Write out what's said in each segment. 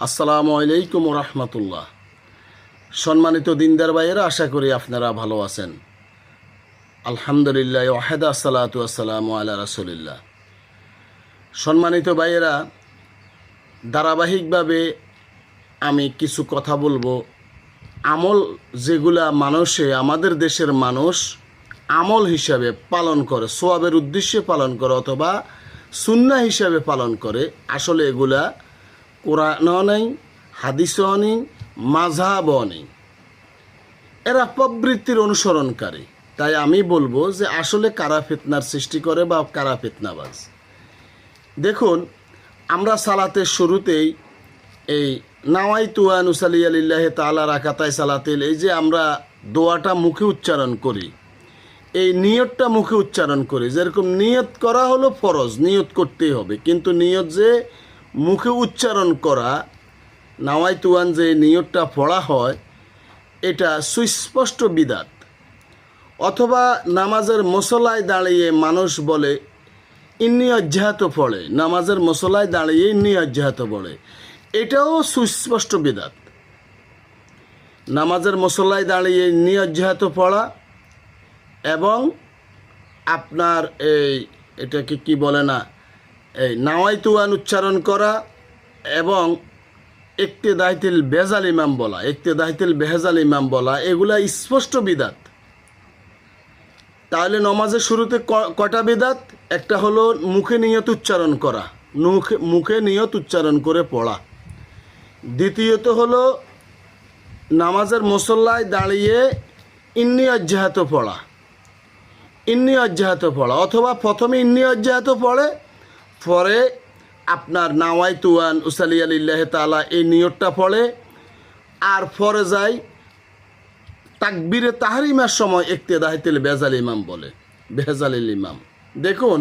আসসালামু আলাইকুম রহমতুল্লাহ। সম্মানিত দিনদার ভাইয়েরা, আশা করি আপনারা ভালো আছেন। আলহামদুলিল্লাহ ওয়াহেদা আসসালাতু আসসালামু আলা রাসূলিল্লাহ। সম্মানিত ভাইয়েরা, ধারাবাহিকভাবে আমি কিছু কথা বলবো। আমল যেগুলা আমাদের দেশের মানুষ আমল হিসাবে পালন করে, সোয়াবের উদ্দেশ্যে পালন করে অথবা সুন্নাহ হিসাবে পালন করে, আসলে এগুলা কোরআনও নেই, হাদিসও নেই, মাযহাবও নেই। এরা প্রবৃত্তির অনুসরণকারী। তাই আমি বলবো যে আসলে কারা ফিতনার সৃষ্টি করে বা কারা ফিতনাবাজ। দেখুন, আমরা সালাতের শুরুতেই এই নাওয়াইতু আন উসাল্লি লিল্লাহি তাআলা রাকাতাই সালাতিল, এই যে আমরা দোয়াটা মুখে উচ্চারণ করি, এই নিয়তটা মুখে উচ্চারণ করি। যেরকম নিয়ত করা হলো ফরজ, নিয়ত করতেই হবে, কিন্তু নিয়ত যে মুখে উচ্চারণ করা, নাওয়াইতু আন যে নিয়তটা পড়া হয়, এটা সুস্পষ্ট বিদাত। অথবা নামাজের মুসল্লায় দাঁড়িয়ে মানুষ বলে ইন্নী অজ্জাহাত পড়ে, নামাজের মুসল্লায় দাঁড়িয়ে ইন্নী অজ্জাহাত পড়ে, এটাও সুস্পষ্ট বিদাত। নামাজের মুসল্লায় দাঁড়িয়ে ইন্নী অজ্জাহাত পড়া এবং আপনার এটাকে কি বলে না, এই নাওয়াইতু আন উচ্চারণ করা এবং ইক্তেদাইতুল বেজাল ইমাম বলা, ইক্তেদাইতুল বেজাল ইমাম বলা, এগুলা স্পষ্ট বিদাত। তাহলে নামাজের শুরুতে কয়টা বিদাত? একটা হলো মুখে নিয়ত উচ্চারণ করা, মুখে নিয়ত উচ্চারণ করে পড়া। দ্বিতীয়ত হলো নামাজের মুসল্লায় দাঁড়িয়ে ইন্নী অজ্জাহাত পড়া, ইন্নী অজ্জাহাত পড়া, অথবা প্রথমে ইন্নী অজ্জাহাত পড়ে, পরে আপনার নাওয়াইতু আন উসাল্লি লিল্লাহি তাআলা এই নিয়তটা পড়ে, আর পরে যায় তাকবীরে তাহরিমার সময় ইক্তেদাইতুল বেজাল ইমাম বলে, বেজালিল ইমাম। দেখুন,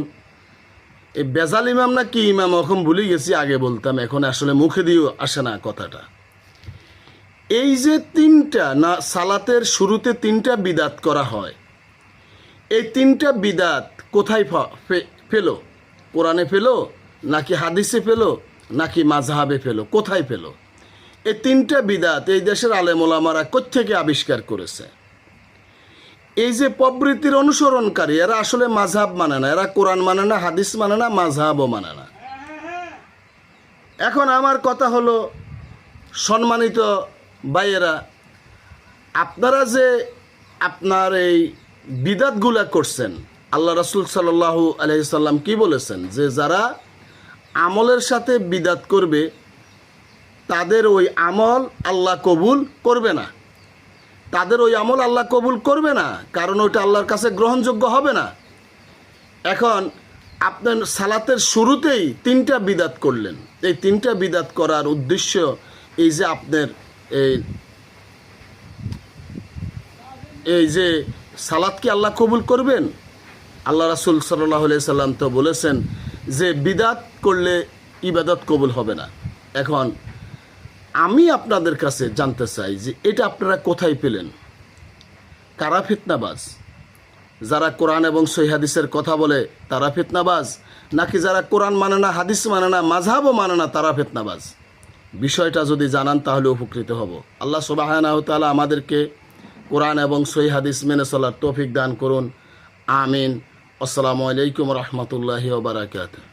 এই বেজাল ইমাম না কি ইমাম এখন ভুলে গেছি, আগে বলতাম, এখন আসলে মুখে দিয়েও আসে না কথাটা। এই যে তিনটা না, সালাতের শুরুতে তিনটা বিদাত করা হয়, এই তিনটা বিদাত কোথায় পেলো? কোরআনে পেলো, নাকি হাদিসে পেলো, নাকি মাযহাবে পেলো? কোথায় পেলো? এই তিনটা বিদাত এই দেশের আলেম ওলামারা কোত্থেকে আবিষ্কার করেছে? এই যে প্রবৃত্তির অনুসরণকারী, এরা আসলে মাযহাব মানে না, এরা কোরআন মানে না, হাদিস মানে না, মাযহাবও মানে না। এখন আমার কথা হলো, সম্মানিত ভাইয়েরা, আপনারা যে আপনার এই বিদাতগুলা করছেন, আল্লাহ রাসূল সাল্লাল্লাহু আলাইহি সাল্লাম কি বলেছেন? যে যারা আমলের সাথে বিদাত করবে তাদের ওই আমল আল্লাহ কবুল করবে না, তাদের ওই আমল আল্লাহ কবুল করবে না, কারণ ওইটা আল্লাহর কাছে গ্রহণযোগ্য হবে না। এখন আপনার সালাতের শুরুতেই তিনটা বিদাত করলেন। এই তিনটা বিদাত করার উদ্দেশ্য এই যে আপনার এই যে সালাত কি আল্লাহ কবুল করবেন? আল্লাহ রাসূল সাল্লাল্লাহু আলাইহি সাল্লাম তো বলেছেন যে বিদাত করলে ইবাদত কবুল হবে না। এখন আমি আপনাদের কাছে জানতে চাই যে এটা আপনারা কোথায় পেলেন? কারা ফিতনাবাজ? যারা কোরআন এবং সহিহ হাদিসের কথা বলে তারা ফিতনাবাজ, নাকি যারা কোরআন মানে না, হাদিস মানে না, মাযহাবও মানে না, তারা ফিতনাবাজ? বিষয়টা যদি জানান তাহলে উপকৃত হব। আল্লাহ সুবহানাহু ওয়া তাআলা আমাদেরকে কোরআন এবং সহিহ হাদিস মেনে চলার তৌফিক দান করুন। আমিন। আসসালামু আলাইকুম রহমতুল্লাহি ওয়া বারাকাতুহু।